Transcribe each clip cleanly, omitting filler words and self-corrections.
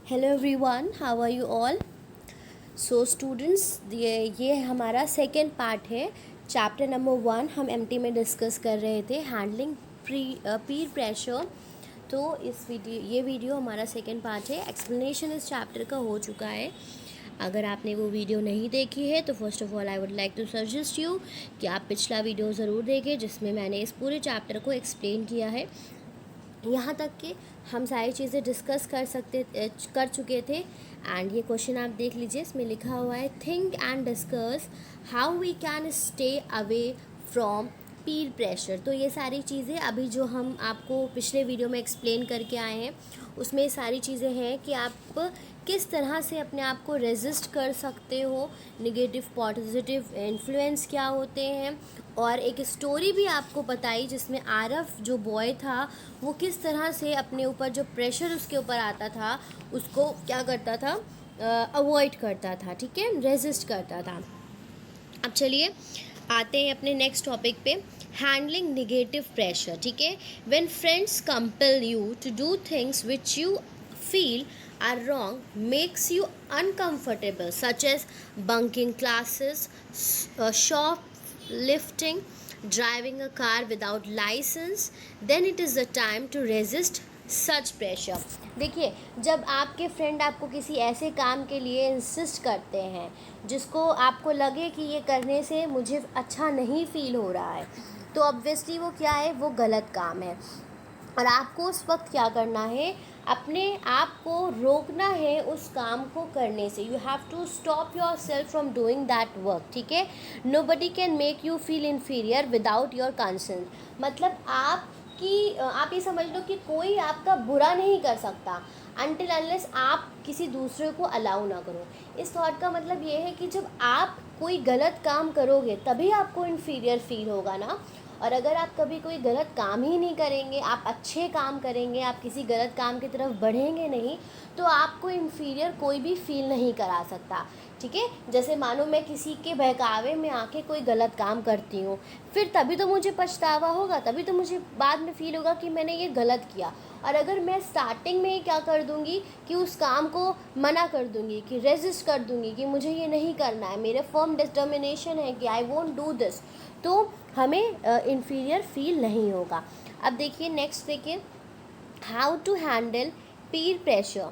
Hello everyone, how are you all. So students, ये हमारा second part है। Chapter number 1 हम एमटी में डिस्कस कर रहे थे, हैंडलिंग पीर प्रेशर। तो ये वीडियो हमारा सेकेंड पार्ट है। एक्सप्लेनेशन इस चैप्टर का हो चुका है। अगर आपने वो वीडियो नहीं देखी है तो first of all I would like to suggest you कि आप पिछला वीडियो ज़रूर देखें, जिसमें मैंने इस पूरे चैप्टर को एक्सप्लेन किया है। यहाँ तक कि हम सारी चीज़ें डिस्कस कर चुके थे। एंड ये क्वेश्चन आप देख लीजिए, इसमें लिखा हुआ है think and discuss how we can stay away from peer pressure. तो ये सारी चीज़ें अभी जो हम आपको पिछले वीडियो में एक्सप्लेन करके आए हैं, उसमें सारी चीज़ें हैं कि आप किस तरह से अपने आप को रेजिस्ट कर सकते हो, निगेटिव पॉजिटिव इन्फ्लुएंस क्या होते हैं। और एक स्टोरी भी आपको बताई जिसमें आरफ जो बॉय था वो किस तरह से अपने ऊपर जो प्रेशर उसके ऊपर आता था उसको क्या करता था, अवॉइड करता था, ठीक है, रेजिस्ट करता था। अब चलिए आते हैं अपने नेक्स्ट टॉपिक पे, हैंडलिंग निगेटिव प्रेशर। ठीक है, when friends compel you to do things which you feel are wrong, makes you uncomfortable, such as bunking classes, shoplifting, driving a car without license, then it is the time to resist such pressure। देखिए, जब आपके friend आपको किसी ऐसे काम के लिए insist करते हैं जिसको आपको लगे कि ये करने से मुझे अच्छा नहीं फील हो रहा है, तो ऑब्वियसली वो क्या है, वो गलत काम है। और आपको उस वक्त क्या करना है, अपने आप को रोकना है उस काम को करने से। You have to stop yourself from doing that work. ठीक है, nobody can make you feel inferior without your consent. मतलब आप ये समझ लो कि कोई आपका बुरा नहीं कर सकता अनटिल अनलेस आप किसी दूसरे को अलाउ ना करो। इस थॉट का मतलब ये है कि जब आप कोई गलत काम करोगे तभी आपको इन्फीरियर फील होगा ना। और अगर आप कभी कोई गलत काम ही नहीं करेंगे, आप अच्छे काम करेंगे, आप किसी गलत काम की तरफ बढ़ेंगे नहीं, तो आपको इन्फीरियर कोई भी फील नहीं करा सकता। ठीक है, जैसे मानो मैं किसी के बहकावे में आके कोई गलत काम करती हूँ, फिर तभी तो मुझे पछतावा होगा, तभी तो मुझे बाद में फील होगा कि मैंने ये गलत किया। और अगर मैं स्टार्टिंग में ही क्या कर दूँगी कि उस काम को मना कर दूँगी, कि रेजिस्ट कर दूँगी कि मुझे ये नहीं करना है, मेरे फर्म डिटर्मिनेशन है कि आई वोंट डू दिस, तो हमें इन्फीरियर फील नहीं होगा। अब देखिए नेक्स्ट, देखिए how to handle peer pressure.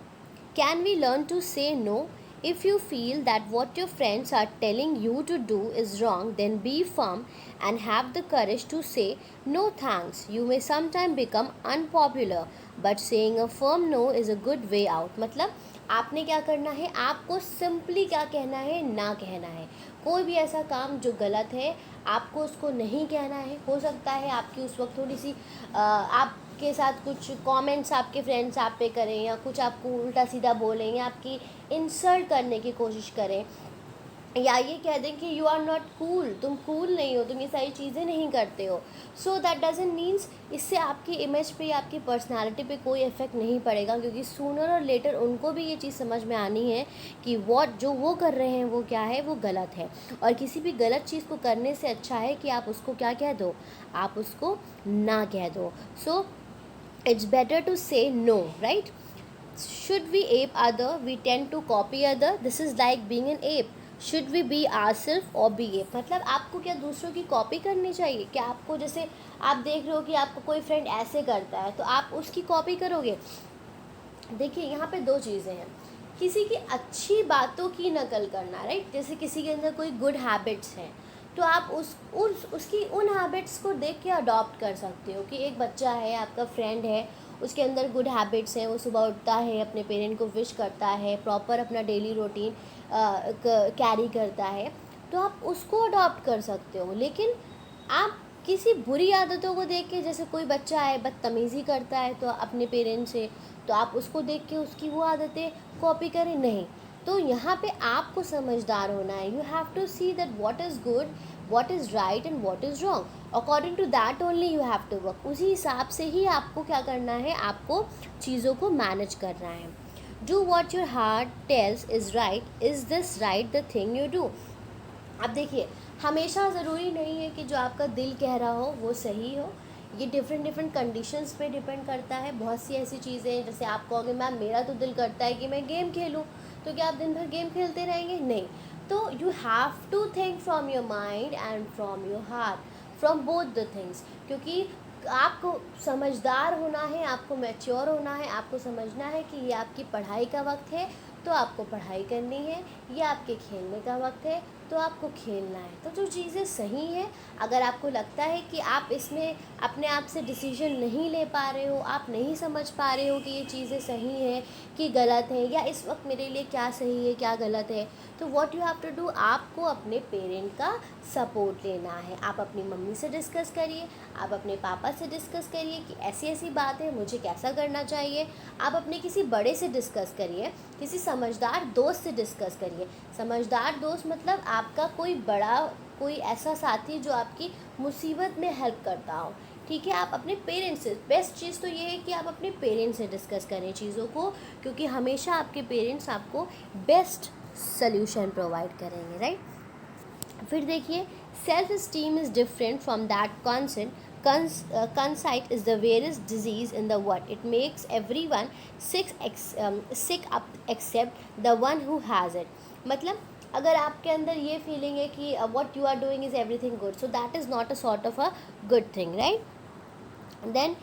Can we learn to say no? If you feel that what your friends are telling you to do is wrong, then be firm and have the courage to say no thanks. You may sometimes become unpopular, but saying a firm no is a good way out. मतलब आपने क्या करना है, आपको simply क्या कहना है, ना कहना है। कोई भी ऐसा काम जो गलत है आपको उसको नहीं कहना है। हो सकता है आपकी उस वक्त थोड़ी सी आपके साथ कुछ कमेंट्स आपके फ्रेंड्स आप पे करें, या कुछ आपको उल्टा सीधा बोलें, या आपकी इंसल्ट करने की कोशिश करें, या ये कह दें कि यू आर नॉट कूल, तुम कूल नहीं हो, तुम ये सारी चीज़ें नहीं करते हो। सो दैट डजंट मीन्स इससे आपकी इमेज पे, आपकी पर्सनालिटी पे कोई इफेक्ट नहीं पड़ेगा, क्योंकि सूनर और लेटर उनको भी ये चीज़ समझ में आनी है कि जो वो कर रहे हैं वो क्या है, वो गलत है। और किसी भी गलत चीज़ को करने से अच्छा है कि आप उसको क्या कह दो, आप उसको ना कह दो। So it's better to say no, right. Should we ape other? We tend to copy other. This is like being an ape. Should we be ourselves or be ape? मतलब आपको क्या दूसरों की कॉपी करनी चाहिए? क्या आपको, जैसे आप देख रहे हो कि आपको कोई फ्रेंड ऐसे करता है तो आप उसकी कॉपी करोगे? देखिए यहाँ पे दो चीज़ें हैं, किसी की अच्छी बातों की नकल करना, राइट। जैसे किसी के अंदर कोई गुड हैबिट्स हैं तो आप उसकी उन हैबिट्स को देख के अडॉप्ट कर सकते हो। कि एक बच्चा है, आपका फ्रेंड है, उसके अंदर गुड हैबिट्स हैं, वो सुबह उठता है, अपने पेरेंट को विश करता है, प्रॉपर अपना डेली रूटीन कैरी करता है, तो आप उसको अडॉप्ट कर सकते हो। लेकिन आप किसी बुरी आदतों को देख के, जैसे कोई बच्चा है बदतमीज़ी करता है तो अपने पेरेंट्स से, तो आप उसको देख के उसकी वो आदतें कॉपी करें, नहीं। तो यहाँ पे आपको समझदार होना है। You have to see that what is good, what is right and what is wrong. According to that only you have to work. उसी हिसाब से ही आपको क्या करना है, आपको चीज़ों को मैनेज करना है। Do what your heart tells is right, is this right the thing you do. अब देखिए, हमेशा ज़रूरी नहीं है कि जो आपका दिल कह रहा हो वो सही हो, ये डिफरेंट डिफरेंट कंडीशंस पे डिपेंड करता है। बहुत सी ऐसी चीज़ें हैं, जैसे आप कहोगे मैम मेरा तो दिल करता है कि मैं गेम खेलूँ, तो क्या आप दिन भर गेम खेलते रहेंगे? नहीं। तो you have to think from your mind and from your heart, from both the things, क्योंकि आपको समझदार होना है, आपको मैच्योर होना है, आपको समझना है कि ये आपकी पढ़ाई का वक्त है तो आपको पढ़ाई करनी है, ये आपके खेलने का वक्त है तो आपको खेलना है। तो जो चीज़ें सही हैं, अगर आपको लगता है कि आप इसमें अपने आप से डिसीजन नहीं ले पा रहे हो, आप नहीं समझ पा रहे हो कि ये चीज़ें सही हैं कि गलत हैं, या इस वक्त मेरे लिए क्या सही है क्या गलत है, तो what you have to do, आपको अपने पेरेंट का सपोर्ट लेना है। आप अपनी मम्मी से डिस्कस करिए, आप अपने पापा से डिस्कस करिए कि ऐसी ऐसी बात है, मुझे कैसा करना चाहिए। आप अपने किसी बड़े से डिस्कस करिए, किसी समझदार दोस्त से डिस्कस करिए। समझदार दोस्त मतलब आपका कोई बड़ा, कोई ऐसा साथी जो आपकी मुसीबत में हेल्प करता हो, ठीक है। आप अपने पेरेंट्स से, बेस्ट चीज़ तो ये है कि आप अपने पेरेंट्स से डिस्कस करें चीज़ों को, क्योंकि हमेशा आपके पेरेंट्स आपको बेस्ट सल्यूशन प्रोवाइड करेंगे, राइट। फिर देखिए, self esteem is different from that consent. Conceit is the weirdest disease in the world. It makes everyone sick up except the one who has it. मतलब अगर आपके अंदर ये feeling है कि what you are doing is everything good, so that is not a sort of a good thing, right? Then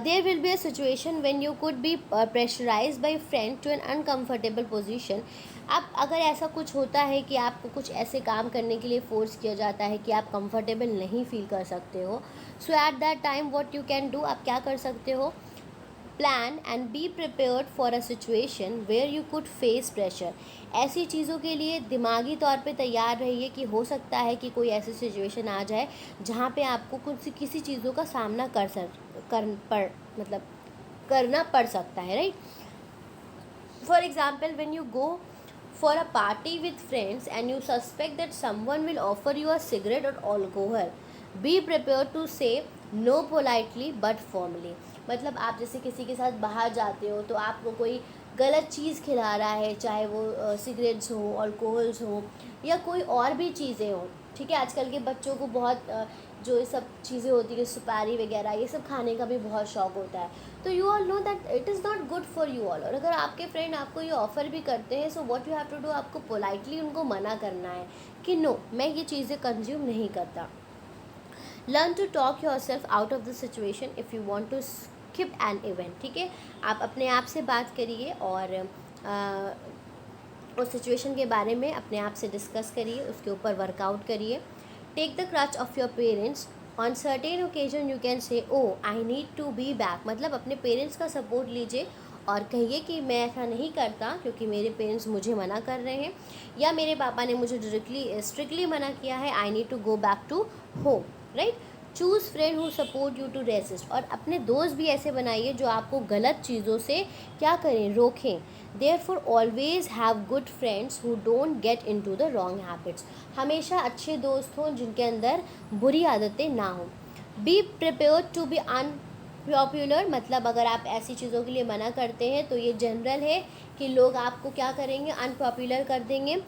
there will be a situation when you could be pressurized by friend to an uncomfortable position. अब अगर ऐसा कुछ होता है कि आपको कुछ ऐसे काम करने के लिए फोर्स किया जाता है कि आप कंफर्टेबल नहीं फील कर सकते हो, so at that time what you can do, आप क्या कर सकते हो, plan and be prepared for a situation where you could face pressure. ऐसी चीज़ों के लिए दिमागी तौर पे तैयार रहिए कि हो सकता है कि कोई ऐसी सिचुएशन आ जाए जहाँ पे आपको कुछ किसी चीज़ों का सामना करना पड़ सकता है, right. For example, when you go for a party with friends and you suspect that someone will offer you a cigarette or alcohol, be prepared to say no politely but firmly। मतलब आप जैसे किसी के साथ बाहर जाते हो तो आपको कोई गलत चीज़ खिला रहा है, चाहे वो सिगरेट्स हो, अल्कोहल्स हो, या कोई और भी चीज़ें हो, ठीक है। आजकल के बच्चों को बहुत जो ये सब चीज़ें होती है, सुपारी वगैरह, ये सब खाने का भी बहुत शौक़ होता है। तो you all know that it is not good for you all. और अगर आपके फ्रेंड आपको ये ऑफ़र भी करते हैं, so what you have to do, आपको पोलाइटली उनको मना करना है कि नो, मैं ये चीज़ें कंज्यूम नहीं करता। Learn to talk yourself out of the situation if you want to skip an event, ठीक है। आप अपने आप से बात करिए और उस सिचुएशन के बारे में अपने आप से डिस्कस करिए, उसके ऊपर वर्कआउट करिए। Take the crutch off your parents on certain occasion, you can say oh I need to be back. मतलब अपने पेरेंट्स का सपोर्ट लीजिए और कहिए कि मैं ऐसा नहीं करता क्योंकि मेरे पेरेंट्स मुझे मना कर रहे हैं, या मेरे पापा ने मुझे स्ट्रिक्टली मना किया है, I need to go back to home, right. Choose friend who support you to resist. और अपने दोस्त भी ऐसे बनाइए जो आपको गलत चीज़ों से क्या करें, रोकें। Therefore always have good friends who don't get into the wrong habits. हमेशा अच्छे दोस्त हों जिनके अंदर बुरी आदतें ना हों। Be prepared to be unpopular. मतलब अगर आप ऐसी चीज़ों के लिए मना करते हैं तो ये जनरल है कि लोग आपको क्या करेंगे, अनपॉपुलर कर देंगे।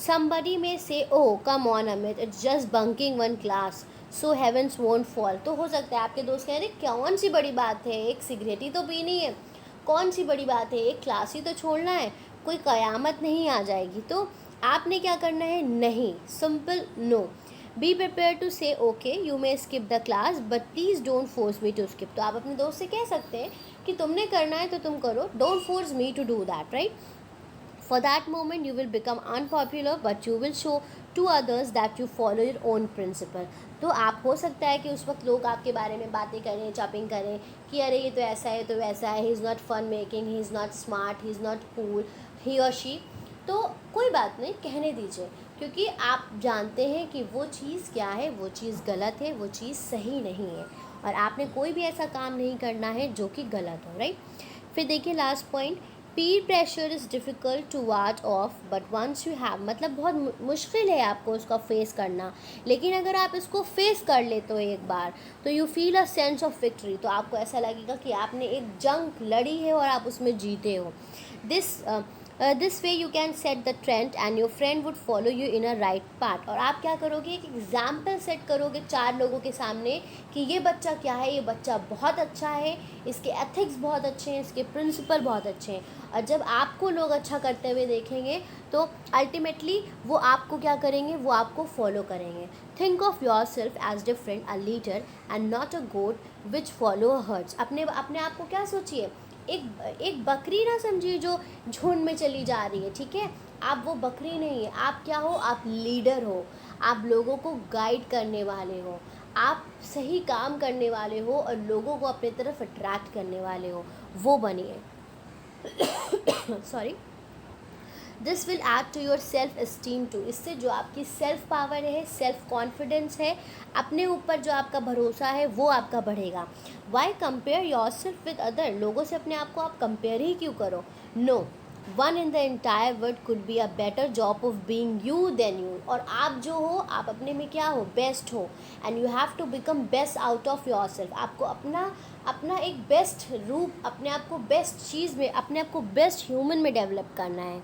समबडी में से oh come on Amit, it's just bunking one class so heavens won't fall. तो हो सकता है आपके दोस्त कह रहे कौन सी बड़ी बात है, एक सिगरेट ही तो पीनी है, कौन सी बड़ी बात है, एक क्लास ही तो छोड़ना है, कोई क़यामत नहीं आ जाएगी। तो आपने क्या करना है, नहीं, simple no. Be prepare to say okay you may skip the class but please don't force me to skip. तो आप अपने दोस्त से कह सकते हैं कि तुमने करना है तो तुम करो, don't force me to do that, right. For that moment you will become unpopular but you will show to others that you follow your own principle। तो आप हो सकता है कि उस वक्त लोग आपके बारे में बातें करें, चॉपिंग करें कि अरे ये तो ऐसा है, तो वैसा है, he is not fun making, he is not smart, he is not cool, he और शी। तो कोई बात नहीं, कहने दीजिए, क्योंकि आप जानते हैं कि वो चीज़ क्या है, वो चीज़ गलत है, वो चीज़ सही नहीं है, और आपने कोई भी ऐसा काम नहीं करना है जो कि गलत हो, राइट। फिर देखिए last point, peer pressure is difficult to ward off but once you have. मतलब बहुत मुश्किल है आपको उसका फेस करना, लेकिन अगर आप इसको फेस कर लेते हो एक बार तो you feel a sense of victory. तो आपको ऐसा लगेगा कि आपने एक जंग लड़ी है और आप उसमें जीते हो। This this way you can set the trend and your friend would follow you in a right path. और आप क्या करोगे, एक एग्जाम्पल सेट करोगे 4 लोगों के सामने कि ये बच्चा क्या है, ये बच्चा बहुत अच्छा है, इसके एथिक्स बहुत अच्छे हैं, इसके प्रिंसिपल बहुत अच्छे हैं। और जब आपको लोग अच्छा करते हुए देखेंगे तो अल्टीमेटली वो आपको क्या करेंगे, वो आपको फॉलो करेंगे। Think of yourself as different, a leader and not a goat which follow a herds. अपने अपने आप को क्या सोचिए, एक बकरी ना समझिए जो झुंड में चली जा रही है, ठीक है। आप वो बकरी नहीं है, आप क्या हो, आप लीडर हो, आप लोगों को गाइड करने वाले हो, आप सही काम करने वाले हो और लोगों को अपनी तरफ अट्रैक्ट करने वाले हो, वो बनिए। Sorry. This will add to yourself esteem too. इससे जो आपकी सेल्फ पावर है, सेल्फ कॉन्फिडेंस है, अपने ऊपर जो आपका भरोसा है, वो आपका बढ़ेगा। Why compare yourself with other. लोगों से अपने आप को आप कंपेयर ही क्यों करो। No one in the entire world could be a better job of being you than you. और आप जो हो, आप अपने में क्या हो, बेस्ट हो। And you have to become best out of yourself. आपको अपना अपना एक बेस्ट रूप, अपने आप को बेस्ट चीज़ में, अपने आप को बेस्ट ह्यूमन में डेवलप करना है,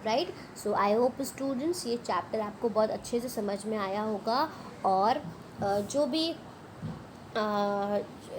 right. So I hope students ये चैप्टर आपको बहुत अच्छे से समझ में आया होगा। और जो भी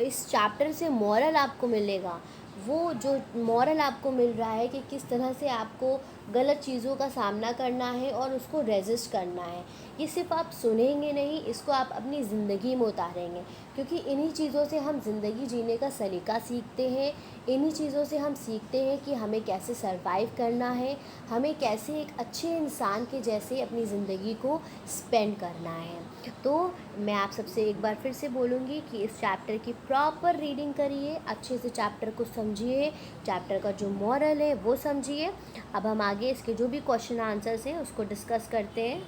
इस चैप्टर से मॉरल आपको मिलेगा, वो जो मॉरल आपको मिल रहा है कि किस तरह से आपको गलत चीज़ों का सामना करना है और उसको रेजिस्ट करना है, ये सिर्फ आप सुनेंगे नहीं, इसको आप अपनी ज़िंदगी में उतारेंगे। क्योंकि इन्हीं चीज़ों से हम ज़िंदगी जीने का सलीका सीखते हैं, इन्हीं चीज़ों से हम सीखते हैं कि हमें कैसे सरवाइव करना है, हमें कैसे एक अच्छे इंसान के जैसे अपनी ज़िंदगी को स्पेंड करना है। तो मैं आप सबसे एक बार फिर से बोलूँगी कि इस चैप्टर की प्रॉपर रीडिंग करिए, अच्छे से चैप्टर को समझिए, चैप्टर का जो मॉरल है वो समझिए। अब हम आगे इसके जो भी क्वेश्चन आंसर्स हैं उसको डिस्कस करते हैं।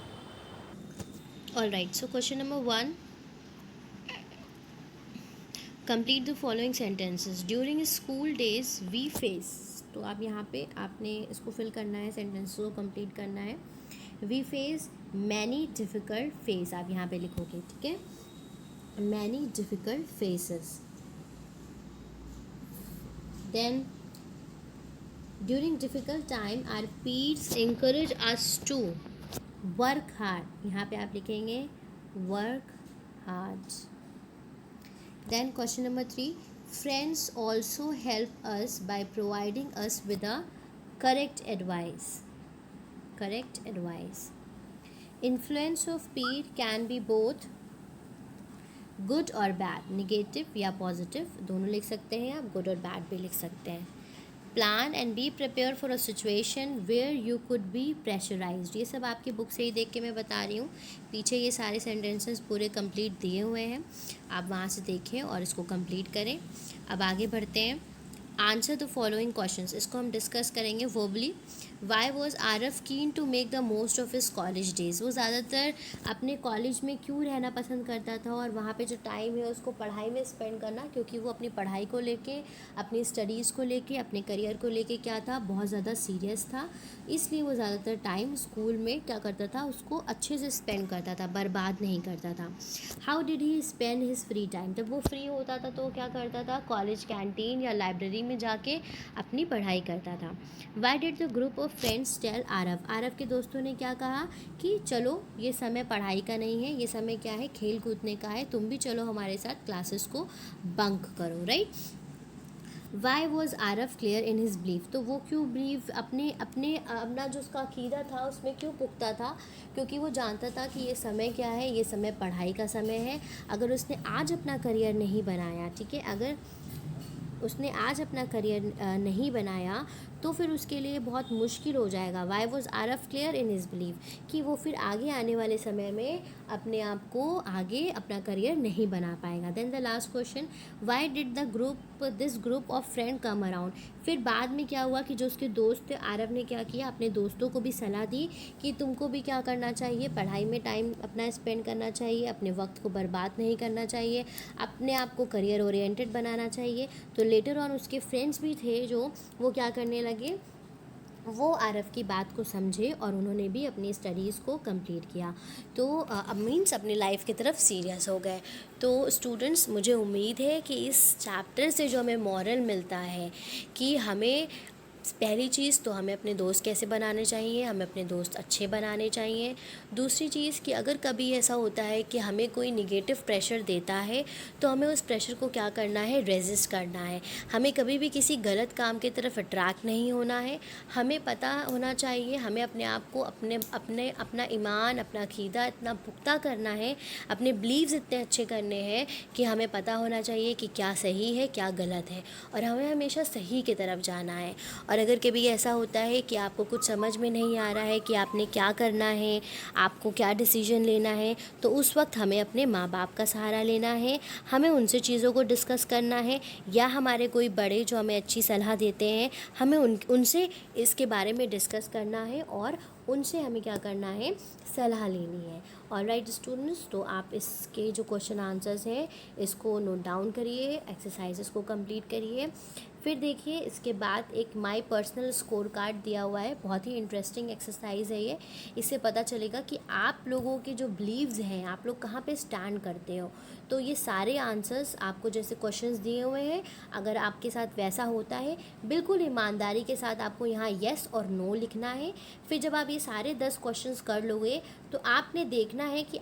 All right, so question number 1, complete the following sentences. During school days we face. तो आप यहाँ पे आपने इसको फिल करना है, सेंटेंस को कंप्लीट करना है। We face many difficult face, आप यहाँ पे लिखोगे, ठीक है। Many difficult faces. Then during difficult time are peers encourage us to work hard. यहाँ पे आप लिखेंगे work hard. Then question number 3, friends also help us by providing us with a correct advice. Correct advice. Influence of peer can be both good or bad, negative या positive, दोनों लिख सकते हैं आप, good और bad भी लिख सकते हैं। Plan and be prepare for a situation where you could be pressurised. ये सब आपकी बुक से ही देख के मैं बता रही हूँ, पीछे ये सारे सेंटेंसेस पूरे कंप्लीट दिए हुए हैं, आप वहाँ से देखें और इसको कंप्लीट करें। अब आगे बढ़ते हैं। आंसर द फॉलोइंग क्वेश्चंस, इसको हम डिस्कस करेंगे verbally. Y was Aarav keen to make the most of his college days. वो ज़्यादातर अपने कॉलेज में क्यों रहना पसंद करता था और वहाँ पे जो टाइम है उसको पढ़ाई में स्पेंड करना, क्योंकि वो अपनी पढ़ाई को लेके, अपनी स्टडीज़ को लेके, अपने करियर को लेके क्या था, बहुत ज़्यादा सीरियस था। इसलिए वो ज़्यादातर टाइम स्कूल में क्या करता था, उसको अच्छे से स्पेंड करता था, बर्बाद नहीं करता था। How did he spend his free time. जब वो फ्री होता था तो क्या करता था, कॉलेज कैंटीन या लाइब्रेरी में जाके अपनी पढ़ाई करता था। Why did the group of friends tell Aarav. Aarav के दोस्तों ने क्या कहा कि चलो ये समय पढ़ाई का नहीं है, ये समय क्या है, खेल कूदने का है, तुम भी चलो हमारे साथ क्लासेस को बंक करो, right. Why was Aarav clear in his belief. तो वो क्यों बिलीव, अपना जो उसका अकीदा था उसमें क्यों पुख्ता था, क्योंकि वो जानता था कि ये समय क्या है, ये समय पढ़ाई का समय है। अगर उसने आज अपना करियर नहीं बनाया, ठीक है, अगर उसने आज अपना करियर नहीं बनाया तो फिर उसके लिए बहुत मुश्किल हो जाएगा। Why was Aarav clear in his believe, कि वो फिर आगे आने वाले समय में अपने आप को आगे अपना करियर नहीं बना पाएगा। Then the last question, why did this group of friend come around. फिर बाद में क्या हुआ कि जो उसके दोस्त थे, आरव ने क्या किया, अपने दोस्तों को भी सलाह दी कि तुमको भी क्या करना चाहिए, पढ़ाई में टाइम अपना स्पेंड करना चाहिए, अपने वक्त को बर्बाद नहीं करना चाहिए, अपने आप को करियर ओरिएंटेड बनाना चाहिए। तो लेटर ऑन उसके फ्रेंड्स भी थे जो वो क्या करने लगे, वो आरफ की बात को समझे और उन्होंने भी अपनी स्टडीज़ को कंप्लीट किया। तो मीन्स अपनी लाइफ की तरफ सीरियस हो गए। तो स्टूडेंट्स, मुझे उम्मीद है कि इस चैप्टर से जो हमें मॉरल मिलता है कि हमें पहली चीज़ तो हमें अपने दोस्त कैसे बनाने चाहिए, हमें अपने दोस्त अच्छे बनाने चाहिए। दूसरी चीज़ कि अगर कभी ऐसा होता है कि हमें कोई निगेटिव प्रेशर देता है तो हमें उस प्रेशर को क्या करना है, रेजिस्ट करना है। हमें कभी भी किसी गलत काम की तरफ अट्रैक्ट नहीं होना है। हमें पता होना चाहिए, हमें अपने आप को अपना ईमान, अपना अक़ीदा इतना पुख्ता करना है, अपने बिलीव्स इतने अच्छे करने हैं कि हमें पता होना चाहिए कि क्या सही है क्या गलत है, और हमें हमेशा सही की तरफ जाना है। और अगर कभी ऐसा होता है कि आपको कुछ समझ में नहीं आ रहा है कि आपने क्या करना है, आपको क्या डिसीजन लेना है, तो उस वक्त हमें अपने माँ बाप का सहारा लेना है, हमें उनसे चीज़ों को डिस्कस करना है, या हमारे कोई बड़े जो हमें अच्छी सलाह देते हैं हमें उनसे इसके बारे में डिस्कस करना है, और उनसे हमें क्या करना है, सलाह लेनी है। और राइट स्टूडेंट्स, तो आप इसके जो क्वेश्चन आंसर्स हैं इसको नोट डाउन करिए, एक्सरसाइजेस को कंप्लीट करिए। फिर देखिए इसके बाद एक माय पर्सनल स्कोर कार्ड दिया हुआ है, बहुत ही इंटरेस्टिंग एक्सरसाइज है ये। इससे पता चलेगा कि आप लोगों के जो बिलीव्स हैं, आप लोग कहाँ पे स्टैंड करते हो। तो ये सारे आंसर्स आपको जैसे क्वेश्चंस दिए हुए हैं, अगर आपके साथ वैसा होता है, बिल्कुल ईमानदारी के साथ आपको यहाँ येस और नो लिखना है। फिर जब आप ये सारे 10 क्वेश्चंस कर लोगे तो आपने देखना है कि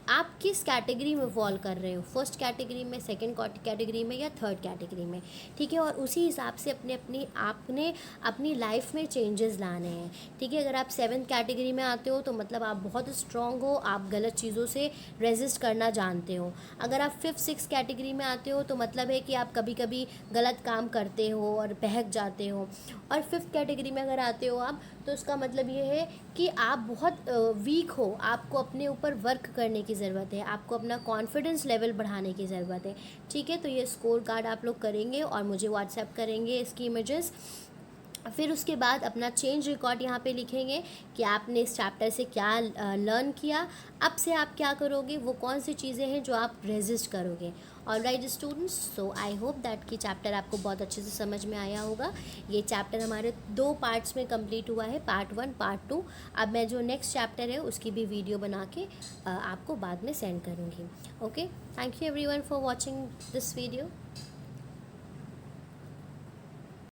आप किस कैटेगरी में फॉल कर रहे हो, फर्स्ट कैटेगरी में, सेकंड कैटेगरी में, या थर्ड कैटेगरी में। ठीक है, और उसी हिसाब से आपने अपनी लाइफ में चेंजेस लाने हैं। ठीक है, अगर आप 7th कैटेगरी में आते हो तो मतलब आप बहुत स्ट्रॉन्ग हो, आप गलत चीज़ों से रेजिस्ट करना जानते हो। अगर आप 5th 6th कैटेगरी में आते हो तो मतलब है कि आप कभी कभी गलत काम करते हो और बहक जाते हो। और 5th कैटेगरी में अगर आते हो आप, तो उसका मतलब ये है कि आप बहुत वीक हो, आपको अपने ऊपर वर्क करने की ज़रूरत है, आपको अपना कॉन्फिडेंस लेवल बढ़ाने की ज़रूरत है। ठीक है, तो ये स्कोर कार्ड आप लोग करेंगे और मुझे व्हाट्सएप करेंगे इसकी इमेजेस। फिर उसके बाद अपना चेंज रिकॉर्ड यहाँ पे लिखेंगे कि आपने इस चैप्टर से क्या लर्न किया, अब से आप क्या करोगे, वो कौन सी चीज़ें हैं जो आप रेजिस्ट करोगे। और right students, so I hope that कि चैप्टर आपको बहुत अच्छे से समझ में आया होगा। ये चैप्टर हमारे 2 पार्ट्स में कंप्लीट हुआ है, पार्ट 1 पार्ट 2। अब मैं जो नेक्स्ट चैप्टर है उसकी भी वीडियो बना के आपको बाद में सेंड करूँगी। Okay, thank you everyone for watching this video.